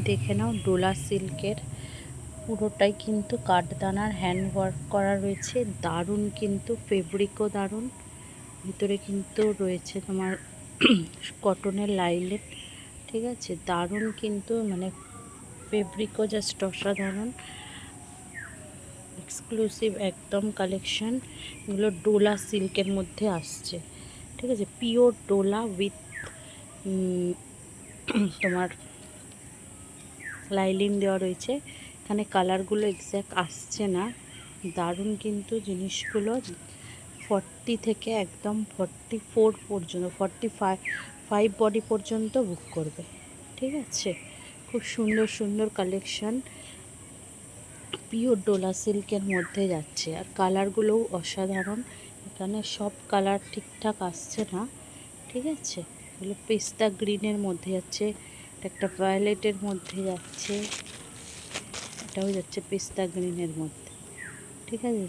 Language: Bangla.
দেখে নাও ডোলা সিল্কের, পুরোটাই কিন্তু কাঠদানার হ্যান্ড ওয়ার্ক করা রয়েছে। দারুণ কিন্তু, ফেব্রিকও দারুণ, ভিতরে কিন্তু রয়েছে তোমার কটনের লাইলেট। ঠিক আছে, দারুণ কিন্তু, মানে ফেব্রিকও জাস্ট অসাধারণ, এক্সক্লুসিভ একদম কালেকশন। এগুলো ডোলা সিল্কের মধ্যে আসছে। ঠিক আছে, পিওর ডোলা উইথ তোমার লাইলিন দেওয়া রয়েছে। এখানে কালারগুলো এক্স্যাক্ট আসছে না। দারুণ কিন্তু জিনিসগুলো। 40 থেকে একদম 44 পর্যন্ত, 45 বডি পর্যন্ত বুক করবে। ঠিক আছে, খুব সুন্দর সুন্দর কালেকশন পিওর ডোলা সিল্কের মধ্যে যাচ্ছে। আর কালারগুলোও অসাধারণ। এখানে সব কালার ঠিকঠাক আসছে না। ঠিক আছে, এগুলো পেস্তা গ্রিনের মধ্যে যাচ্ছে, একটা ভায়োলেটের মধ্যে যাচ্ছে, এটাও যাচ্ছে পেস্তা গ্রিনের মধ্যে। ঠিক আছে,